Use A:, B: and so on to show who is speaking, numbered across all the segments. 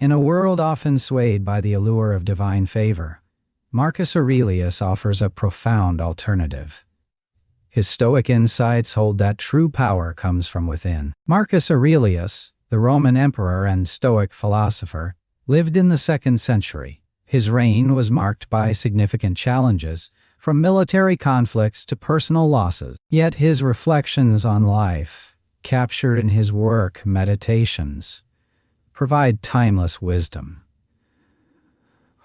A: In a world often swayed by the allure of divine favor, Marcus Aurelius offers a profound alternative. His Stoic insights hold that true power comes from within. Marcus Aurelius, the Roman emperor and Stoic philosopher, lived in the 2nd century. His reign was marked by significant challenges, from military conflicts to personal losses. Yet his reflections on life, captured in his work Meditations, provide timeless wisdom.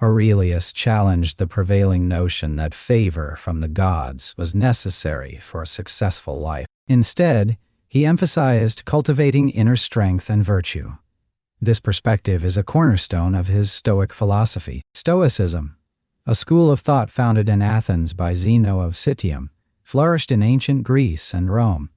A: Aurelius challenged the prevailing notion that favor from the gods was necessary for a successful life. Instead, he emphasized cultivating inner strength and virtue. This perspective is a cornerstone of his Stoic philosophy. Stoicism, a school of thought founded in Athens by Zeno of Citium, flourished in ancient Greece and Rome.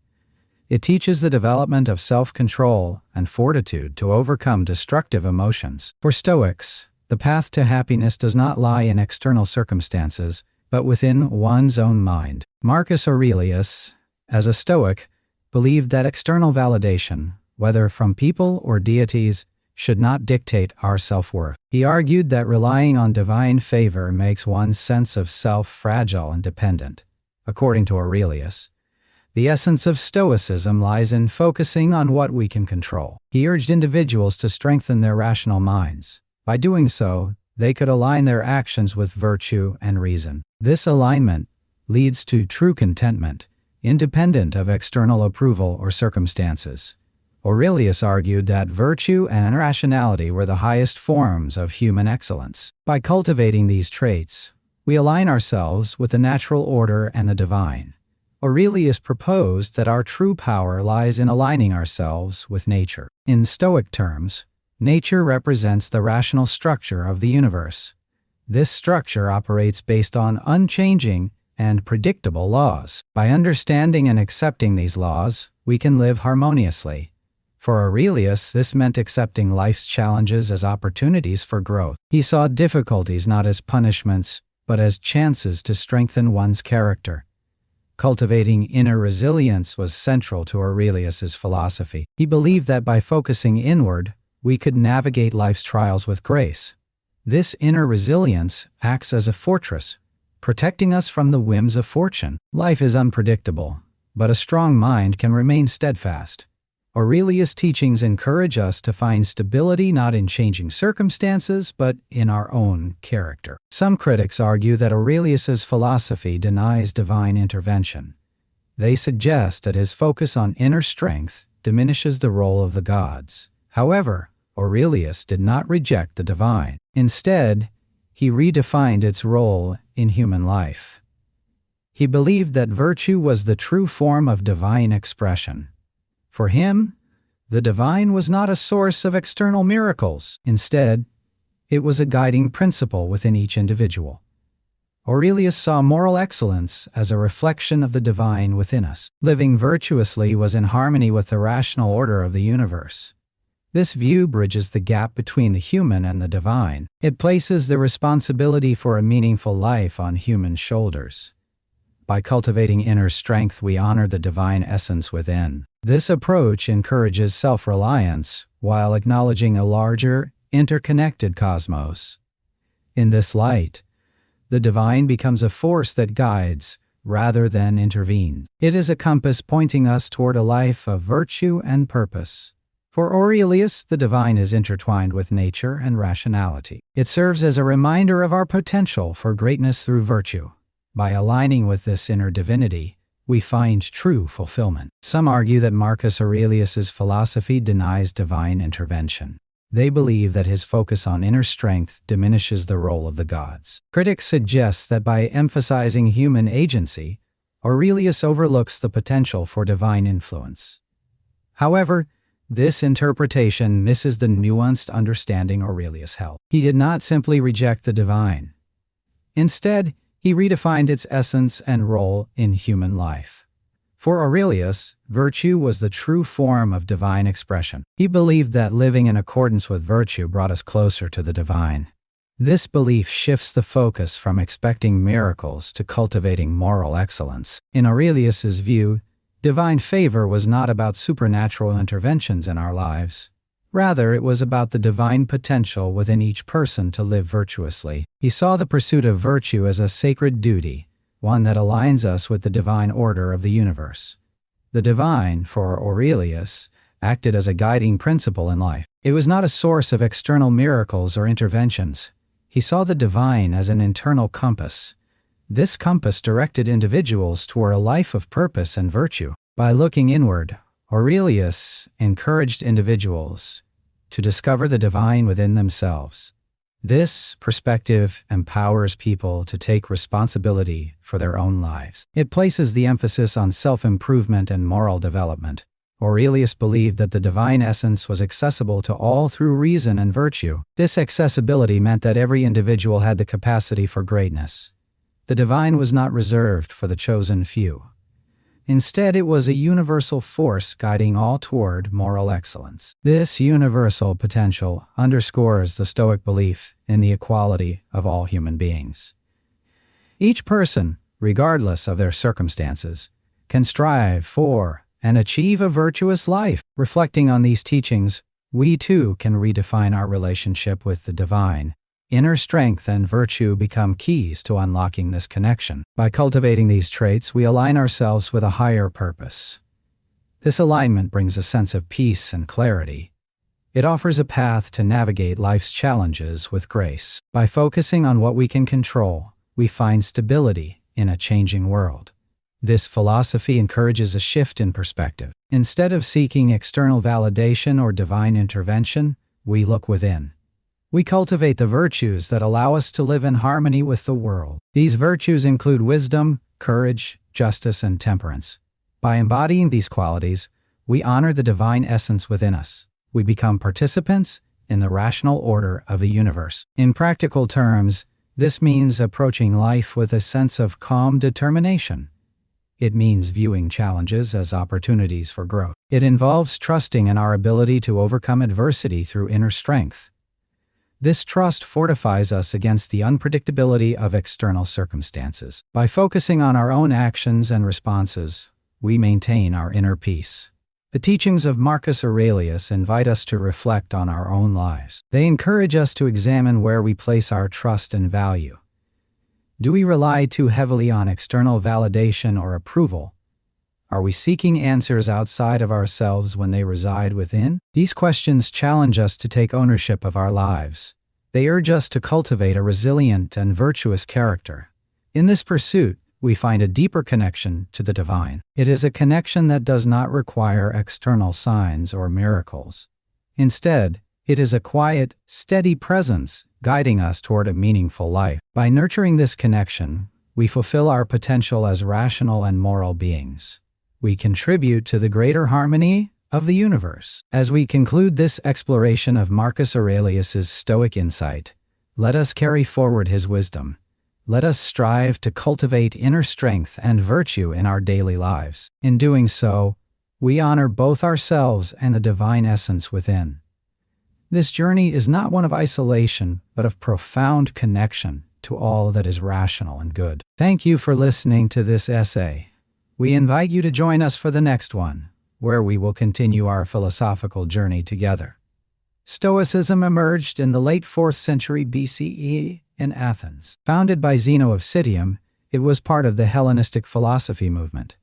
A: It teaches the development of self-control and fortitude to overcome destructive emotions. For Stoics, the path to happiness does not lie in external circumstances, but within one's own mind. Marcus Aurelius, as a Stoic, believed that external validation, whether from people or deities, should not dictate our self-worth. He argued that relying on divine favor makes one's sense of self fragile and dependent. According to Aurelius, the essence of Stoicism lies in focusing on what we can control. He urged individuals to strengthen their rational minds. By doing so, they could align their actions with virtue and reason. This alignment leads to true contentment, independent of external approval or circumstances. Aurelius argued that virtue and rationality were the highest forms of human excellence. By cultivating these traits, we align ourselves with the natural order and the divine. Aurelius proposed that our true power lies in aligning ourselves with nature. In Stoic terms, nature represents the rational structure of the universe. This structure operates based on unchanging and predictable laws. By understanding and accepting these laws, we can live harmoniously. For Aurelius, this meant accepting life's challenges as opportunities for growth. He saw difficulties not as punishments, but as chances to strengthen one's character. Cultivating inner resilience was central to Aurelius's philosophy. He believed that by focusing inward, we could navigate life's trials with grace. This inner resilience acts as a fortress, protecting us from the whims of fortune. Life is unpredictable, but a strong mind can remain steadfast. Aurelius' teachings encourage us to find stability not in changing circumstances, but in our own character. Some critics argue that Aurelius's philosophy denies divine intervention. They suggest that his focus on inner strength diminishes the role of the gods. However, Aurelius did not reject the divine. Instead, he redefined its role in human life. He believed that virtue was the true form of divine expression. For him, the divine was not a source of external miracles. Instead, it was a guiding principle within each individual. Aurelius saw moral excellence as a reflection of the divine within us. Living virtuously was in harmony with the rational order of the universe. This view bridges the gap between the human and the divine. It places the responsibility for a meaningful life on human shoulders. By cultivating inner strength, we honor the divine essence within. This approach encourages self-reliance while acknowledging a larger, interconnected cosmos. In this light, the divine becomes a force that guides rather than intervenes. It is a compass pointing us toward a life of virtue and purpose. For Aurelius, the divine is intertwined with nature and rationality. It serves as a reminder of our potential for greatness through virtue. By aligning with this inner divinity, we find true fulfillment. Some argue that Marcus Aurelius's philosophy denies divine intervention. They believe that his focus on inner strength diminishes the role of the gods. Critics suggest that by emphasizing human agency, Aurelius overlooks the potential for divine influence. However, this interpretation misses the nuanced understanding Aurelius held. He did not simply reject the divine. Instead, he redefined its essence and role in human life. For Aurelius, virtue was the true form of divine expression. He believed that living in accordance with virtue brought us closer to the divine. This belief shifts the focus from expecting miracles to cultivating moral excellence. In Aurelius's view, divine favor was not about supernatural interventions in our lives. Rather, it was about the divine potential within each person to live virtuously. He saw the pursuit of virtue as a sacred duty, one that aligns us with the divine order of the universe. The divine, for Aurelius, acted as a guiding principle in life. It was not a source of external miracles or interventions. He saw the divine as an internal compass. This compass directed individuals toward a life of purpose and virtue. By looking inward, Aurelius encouraged individuals to discover the divine within themselves. This perspective empowers people to take responsibility for their own lives. It places the emphasis on self-improvement and moral development. Aurelius believed that the divine essence was accessible to all through reason and virtue. This accessibility meant that every individual had the capacity for greatness. The divine was not reserved for the chosen few. Instead, it was a universal force guiding all toward moral excellence. This universal potential underscores the Stoic belief in the equality of all human beings. Each person, regardless of their circumstances, can strive for and achieve a virtuous life. Reflecting on these teachings, we too can redefine our relationship with the divine. Inner strength and virtue become keys to unlocking this connection. By cultivating these traits, we align ourselves with a higher purpose. This alignment brings a sense of peace and clarity. It offers a path to navigate life's challenges with grace. By focusing on what we can control, we find stability in a changing world. This philosophy encourages a shift in perspective. Instead of seeking external validation or divine intervention, we look within. We cultivate the virtues that allow us to live in harmony with the world. These virtues include wisdom, courage, justice, and temperance. By embodying these qualities, we honor the divine essence within us. We become participants in the rational order of the universe. In practical terms, this means approaching life with a sense of calm determination. It means viewing challenges as opportunities for growth. It involves trusting in our ability to overcome adversity through inner strength. This trust fortifies us against the unpredictability of external circumstances. By focusing on our own actions and responses, we maintain our inner peace. The teachings of Marcus Aurelius invite us to reflect on our own lives. They encourage us to examine where we place our trust and value. Do we rely too heavily on external validation or approval? Are we seeking answers outside of ourselves when they reside within? These questions challenge us to take ownership of our lives. They urge us to cultivate a resilient and virtuous character. In this pursuit, we find a deeper connection to the divine. It is a connection that does not require external signs or miracles. Instead, it is a quiet, steady presence guiding us toward a meaningful life. By nurturing this connection, we fulfill our potential as rational and moral beings. We contribute to the greater harmony of the universe. As we conclude this exploration of Marcus Aurelius's Stoic insight, let us carry forward his wisdom. Let us strive to cultivate inner strength and virtue in our daily lives. In doing so, we honor both ourselves and the divine essence within. This journey is not one of isolation, but of profound connection to all that is rational and good. Thank you for listening to this essay. We invite you to join us for the next one, where we will continue our philosophical journey together. Stoicism emerged in the late 4th century BCE in Athens. Founded by Zeno of Citium, it was part of the Hellenistic philosophy movement.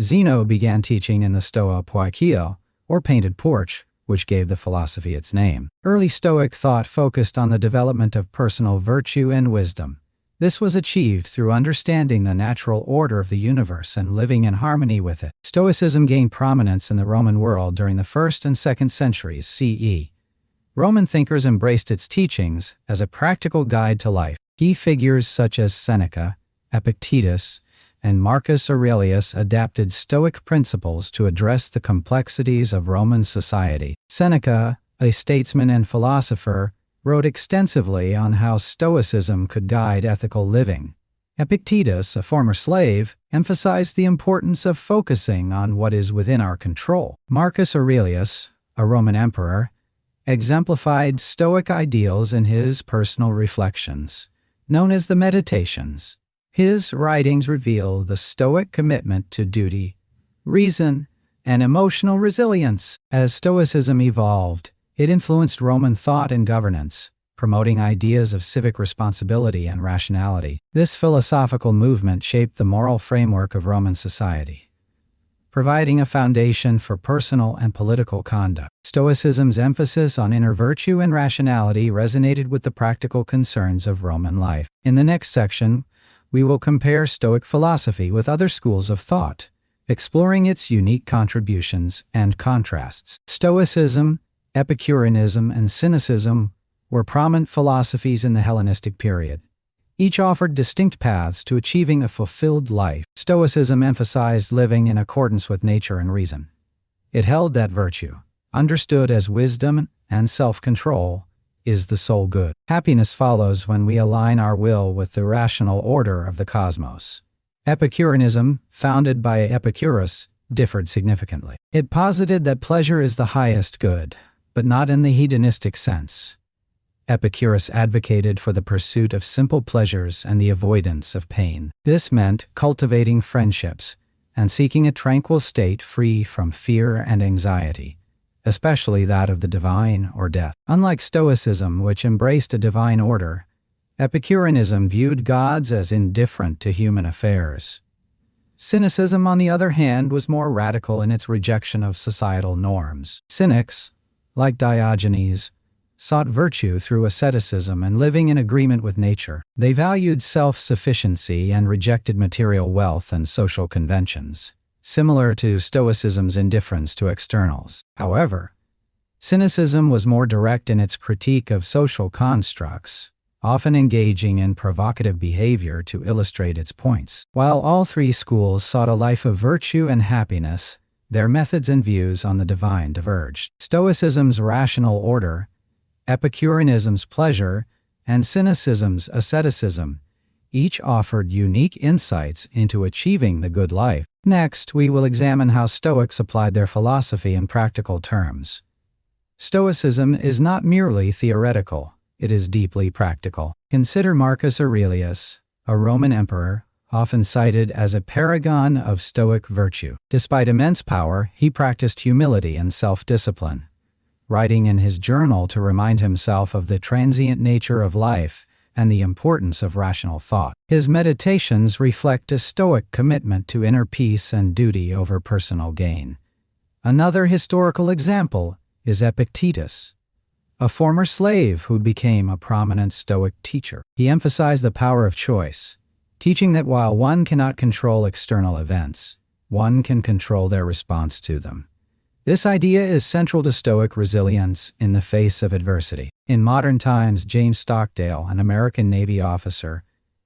A: Zeno began teaching in the Stoa Poikia, or painted porch, which gave the philosophy its name. Early Stoic thought focused on the development of personal virtue and wisdom. This was achieved through understanding the natural order of the universe and living in harmony with it. Stoicism gained prominence in the Roman world during the 1st and 2nd centuries CE. Roman thinkers embraced its teachings as a practical guide to life. Key figures such as Seneca, Epictetus, and Marcus Aurelius adapted Stoic principles to address the complexities of Roman society. Seneca, a statesman and philosopher, wrote extensively on how Stoicism could guide ethical living. Epictetus, a former slave, emphasized the importance of focusing on what is within our control. Marcus Aurelius, a Roman emperor, exemplified Stoic ideals in his personal reflections, known as the Meditations. His writings reveal the Stoic commitment to duty, reason, and emotional resilience. As Stoicism evolved, It influenced Roman thought and governance, promoting ideas of civic responsibility and rationality. This philosophical movement shaped the moral framework of Roman society, providing a foundation for personal and political conduct. Stoicism's emphasis on inner virtue and rationality resonated with the practical concerns of Roman life. In the next section, we will compare Stoic philosophy with other schools of thought, exploring its unique contributions and contrasts. Stoicism, Epicureanism, and Cynicism were prominent philosophies in the Hellenistic period. Each offered distinct paths to achieving a fulfilled life. Stoicism emphasized living in accordance with nature and reason. It held that virtue, understood as wisdom and self-control, is the sole good. Happiness follows when we align our will with the rational order of the cosmos. Epicureanism, founded by Epicurus, differed significantly. It posited that pleasure is the highest good, but not in the hedonistic sense. Epicurus advocated for the pursuit of simple pleasures and the avoidance of pain. This meant cultivating friendships and seeking a tranquil state free from fear and anxiety, especially that of the divine or death. Unlike Stoicism, which embraced a divine order, Epicureanism viewed gods as indifferent to human affairs. Cynicism, on the other hand, was more radical in its rejection of societal norms. Cynics, like Diogenes, sought virtue through asceticism and living in agreement with nature. They valued self-sufficiency and rejected material wealth and social conventions, similar to Stoicism's indifference to externals. However, Cynicism was more direct in its critique of social constructs, often engaging in provocative behavior to illustrate its points. While all three schools sought a life of virtue and happiness, their methods and views on the divine diverged. Stoicism's rational order, Epicureanism's pleasure, and Cynicism's asceticism each offered unique insights into achieving the good life. Next, we will examine how Stoics applied their philosophy in practical terms. Stoicism is not merely theoretical, it is deeply practical. Consider Marcus Aurelius, a Roman emperor, often cited as a paragon of Stoic virtue. Despite immense power, he practiced humility and self-discipline, writing in his journal to remind himself of the transient nature of life and the importance of rational thought. His meditations reflect a Stoic commitment to inner peace and duty over personal gain. Another historical example is Epictetus, a former slave who became a prominent Stoic teacher. He emphasized the power of choice, teaching that while one cannot control external events, one can control their response to them. This idea is central to Stoic resilience in the face of adversity. In modern times, James Stockdale, an American Navy officer,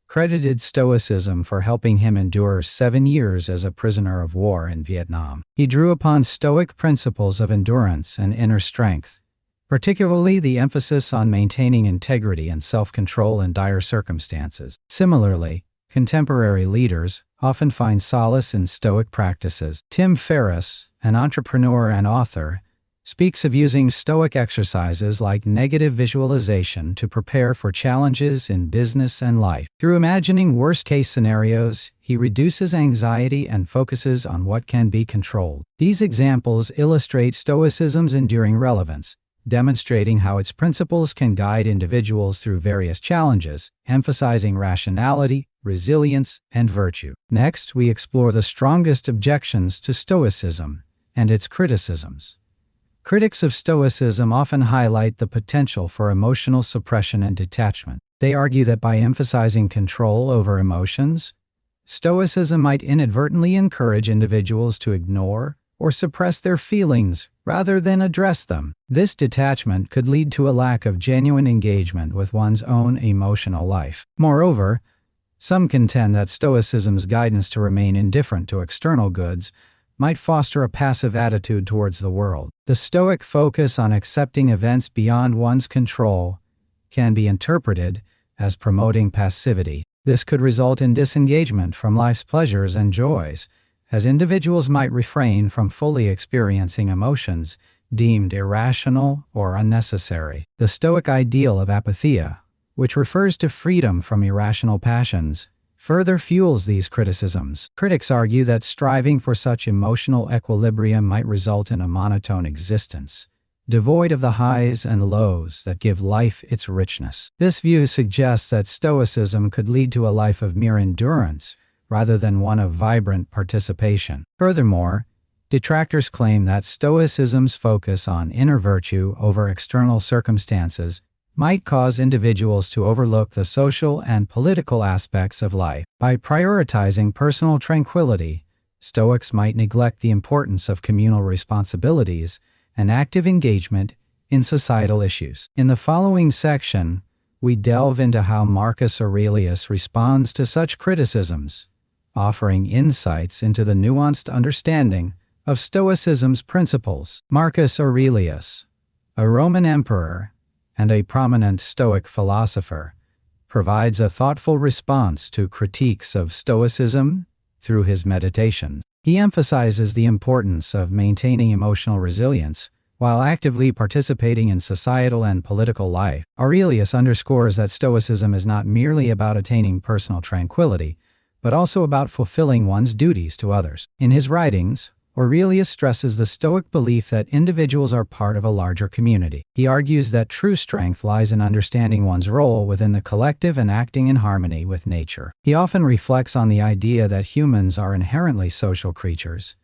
A: credited Stoicism for helping him endure 7 years as a prisoner of war in Vietnam. He drew upon Stoic principles of endurance and inner strength, particularly the emphasis on maintaining integrity and self-control in dire circumstances. Similarly, contemporary leaders often find solace in Stoic practices. Tim Ferriss, an entrepreneur and author, speaks of using Stoic exercises like negative visualization to prepare for challenges in business and life. Through imagining worst-case scenarios, he reduces anxiety and focuses on what can be controlled. These examples illustrate Stoicism's enduring relevance, demonstrating how its principles can guide individuals through various challenges, emphasizing rationality, resilience, and virtue. Next, we explore the strongest objections to Stoicism and its criticisms. Critics of Stoicism often highlight the potential for emotional suppression and detachment. They argue that by emphasizing control over emotions, Stoicism might inadvertently encourage individuals to ignore or suppress their feelings rather than address them. This detachment could lead to a lack of genuine engagement with one's own emotional life. Moreover, some contend that Stoicism's guidance to remain indifferent to external goods might foster a passive attitude towards the world. The Stoic focus on accepting events beyond one's control can be interpreted as promoting passivity. This could result in disengagement from life's pleasures and joys, as individuals might refrain from fully experiencing emotions deemed irrational or unnecessary. The Stoic ideal of apatheia, which refers to freedom from irrational passions, further fuels these criticisms. Critics argue that striving for such emotional equilibrium might result in a monotone existence, devoid of the highs and lows that give life its richness. This view suggests that Stoicism could lead to a life of mere endurance rather than one of vibrant participation. Furthermore, detractors claim that Stoicism's focus on inner virtue over external circumstances might cause individuals to overlook the social and political aspects of life. By prioritizing personal tranquility, Stoics might neglect the importance of communal responsibilities and active engagement in societal issues. In the following section, we delve into how Marcus Aurelius responds to such criticisms, offering insights into the nuanced understanding of Stoicism's principles. Marcus Aurelius, a Roman emperor and a prominent Stoic philosopher, provides a thoughtful response to critiques of Stoicism through his Meditations. He emphasizes the importance of maintaining emotional resilience while actively participating in societal and political life. Aurelius underscores that Stoicism is not merely about attaining personal tranquility, but also about fulfilling one's duties to others. In his writings, Aurelius stresses the Stoic belief that individuals are part of a larger community. He argues that true strength lies in understanding one's role within the collective and acting in harmony with nature. He often reflects on the idea that humans are inherently social creatures,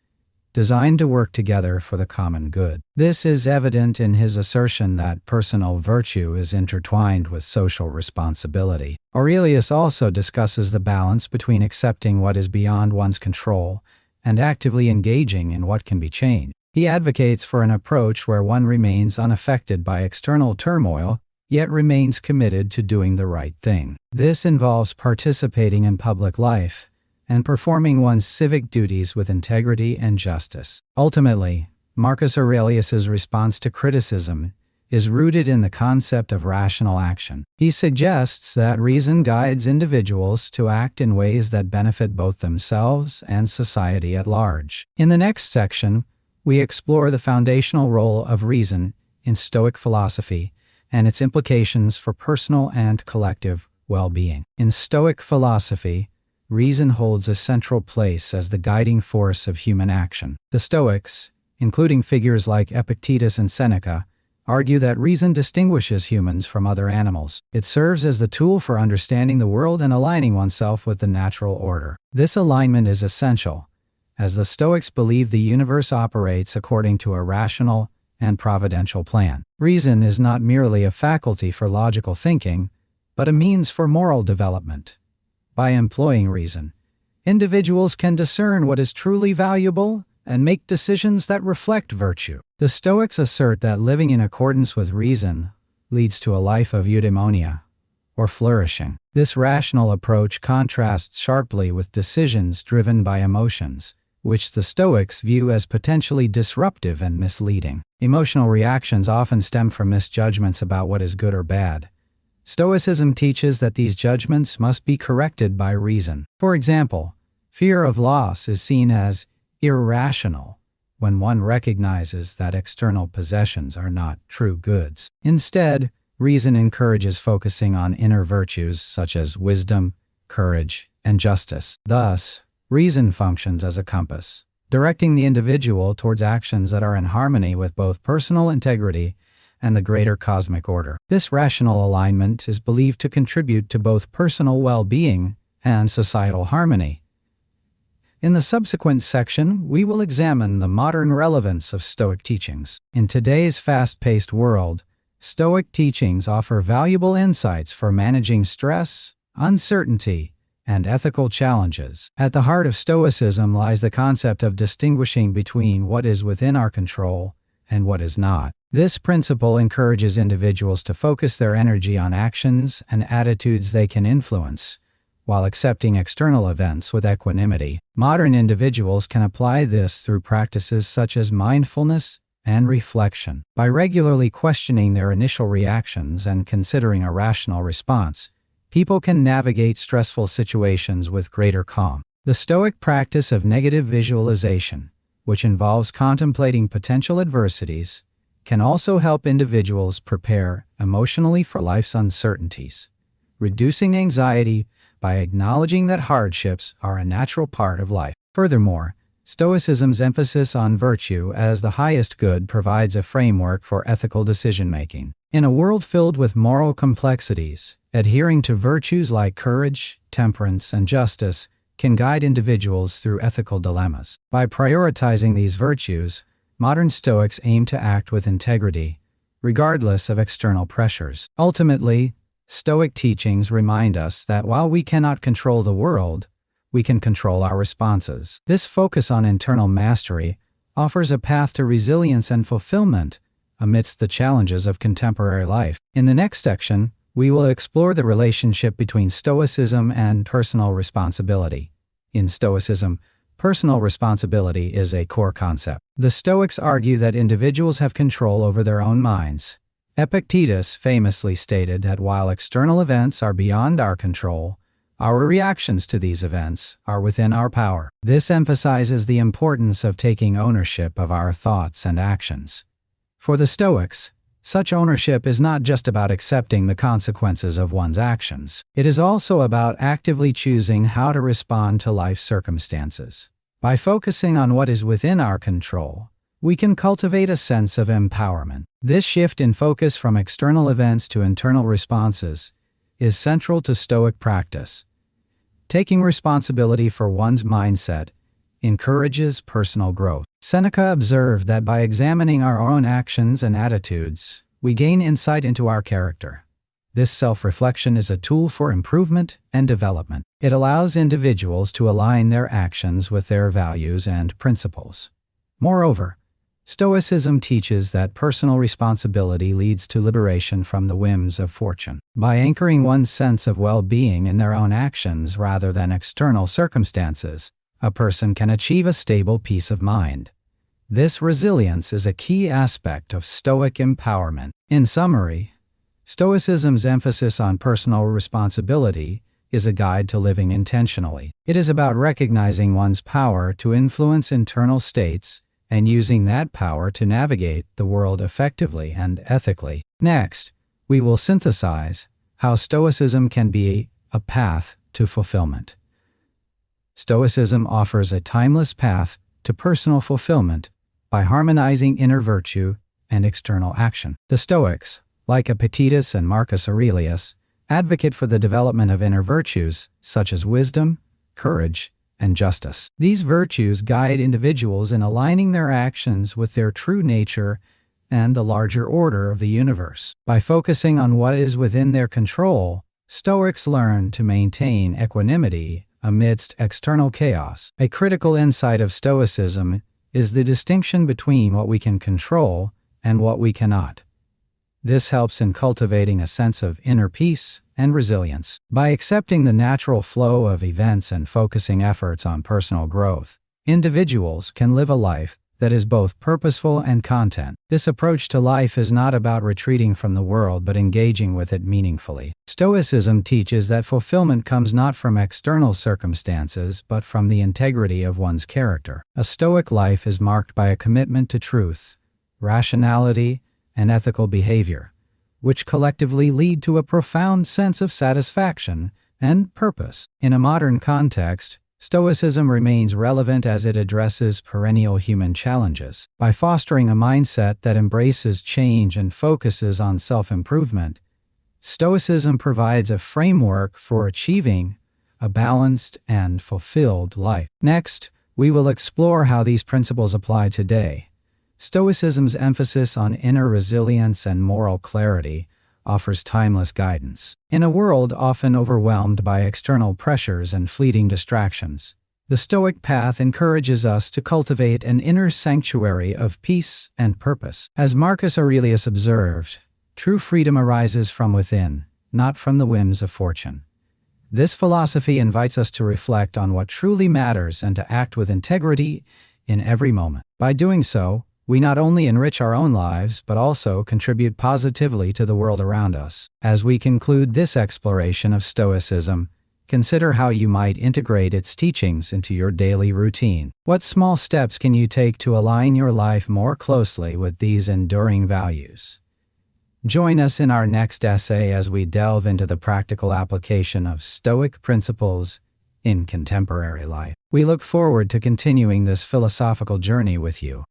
A: designed to work together for the common good. This is evident in his assertion that personal virtue is intertwined with social responsibility. Aurelius also discusses the balance between accepting what is beyond one's control and actively engaging in what can be changed. He advocates for an approach where one remains unaffected by external turmoil, yet remains committed to doing the right thing. This involves participating in public life and performing one's civic duties with integrity and justice. Ultimately, Marcus Aurelius's response to criticism is rooted in the concept of rational action. He suggests that reason guides individuals to act in ways that benefit both themselves and society at large. In the next section, we explore the foundational role of reason in Stoic philosophy and its implications for personal and collective well-being. In Stoic philosophy, reason holds a central place as the guiding force of human action. The Stoics, including figures like Epictetus and Seneca, argue that reason distinguishes humans from other animals. It serves as the tool for understanding the world and aligning oneself with the natural order. This alignment is essential, as the Stoics believe the universe operates according to a rational and providential plan. Reason is not merely a faculty for logical thinking, but a means for moral development. By employing reason, individuals can discern what is truly valuable and make decisions that reflect virtue. The Stoics assert that living in accordance with reason leads to a life of eudaimonia, or flourishing. This rational approach contrasts sharply with decisions driven by emotions, which the Stoics view as potentially disruptive and misleading. Emotional reactions often stem from misjudgments about what is good or bad. Stoicism teaches that these judgments must be corrected by reason. For example, fear of loss is seen as irrational when one recognizes that external possessions are not true goods. Instead, reason encourages focusing on inner virtues such as wisdom, courage, and justice. Thus, reason functions as a compass, directing the individual towards actions that are in harmony with both personal integrity and the greater cosmic order. This rational alignment is believed to contribute to both personal well-being and societal harmony. In the subsequent section, we will examine the modern relevance of Stoic teachings. In today's fast-paced world, Stoic teachings offer valuable insights for managing stress, uncertainty, and ethical challenges. At the heart of Stoicism lies the concept of distinguishing between what is within our control and what is not. This principle encourages individuals to focus their energy on actions and attitudes they can influence, while accepting external events with equanimity. Modern individuals can apply this through practices such as mindfulness and reflection. By regularly questioning their initial reactions and considering a rational response, people can navigate stressful situations with greater calm. The Stoic practice of negative visualization, which involves contemplating potential adversities, can also help individuals prepare emotionally for life's uncertainties, reducing anxiety by acknowledging that hardships are a natural part of life. Furthermore, Stoicism's emphasis on virtue as the highest good provides a framework for ethical decision-making. In a world filled with moral complexities, adhering to virtues like courage, temperance, and justice can guide individuals through ethical dilemmas. By prioritizing these virtues, modern Stoics aim to act with integrity, regardless of external pressures. Ultimately, Stoic teachings remind us that while we cannot control the world, we can control our responses. This focus on internal mastery offers a path to resilience and fulfillment amidst the challenges of contemporary life. In the next section, we will explore the relationship between Stoicism and personal responsibility. In Stoicism, personal responsibility is a core concept. The Stoics argue that individuals have control over their own minds. Epictetus famously stated that while external events are beyond our control, our reactions to these events are within our power. This emphasizes the importance of taking ownership of our thoughts and actions. For the Stoics, such ownership is not just about accepting the consequences of one's actions. It is also about actively choosing how to respond to life's circumstances. By focusing on what is within our control, we can cultivate a sense of empowerment. This shift in focus from external events to internal responses is central to Stoic practice. Taking responsibility for one's mindset encourages personal growth. Seneca observed that by examining our own actions and attitudes, we gain insight into our character. This self-reflection is a tool for improvement and development. It allows individuals to align their actions with their values and principles. Moreover, Stoicism teaches that personal responsibility leads to liberation from the whims of fortune. By anchoring one's sense of well-being in their own actions rather than external circumstances, a person can achieve a stable peace of mind. This resilience is a key aspect of Stoic empowerment. In summary, Stoicism's emphasis on personal responsibility is a guide to living intentionally. It is about recognizing one's power to influence internal states and using that power to navigate the world effectively and ethically. Next, we will synthesize how Stoicism can be a path to fulfillment. Stoicism offers a timeless path to personal fulfillment by harmonizing inner virtue and external action. The Stoics, like Epictetus and Marcus Aurelius, advocate for the development of inner virtues such as wisdom, courage, and justice. These virtues guide individuals in aligning their actions with their true nature and the larger order of the universe. By focusing on what is within their control, Stoics learn to maintain equanimity amidst external chaos. A critical insight of Stoicism is the distinction between what we can control and what we cannot. This helps in cultivating a sense of inner peace and resilience. By accepting the natural flow of events and focusing efforts on personal growth, individuals can live a life that is both purposeful and content. This approach to life is not about retreating from the world but engaging with it meaningfully. Stoicism teaches that fulfillment comes not from external circumstances but from the integrity of one's character. A Stoic life is marked by a commitment to truth, rationality, and ethical behavior, which collectively lead to a profound sense of satisfaction and purpose. In a modern context, Stoicism remains relevant as it addresses perennial human challenges. By fostering a mindset that embraces change and focuses on self-improvement, Stoicism provides a framework for achieving a balanced and fulfilled life. Next, we will explore how these principles apply today. Stoicism's emphasis on inner resilience and moral clarity offers timeless guidance. In a world often overwhelmed by external pressures and fleeting distractions, the Stoic path encourages us to cultivate an inner sanctuary of peace and purpose. As Marcus Aurelius observed, true freedom arises from within, not from the whims of fortune. This philosophy invites us to reflect on what truly matters and to act with integrity in every moment. By doing so, we not only enrich our own lives, but also contribute positively to the world around us. As we conclude this exploration of Stoicism, consider how you might integrate its teachings into your daily routine. What small steps can you take to align your life more closely with these enduring values? Join us in our next essay as we delve into the practical application of Stoic principles in contemporary life. We look forward to continuing this philosophical journey with you.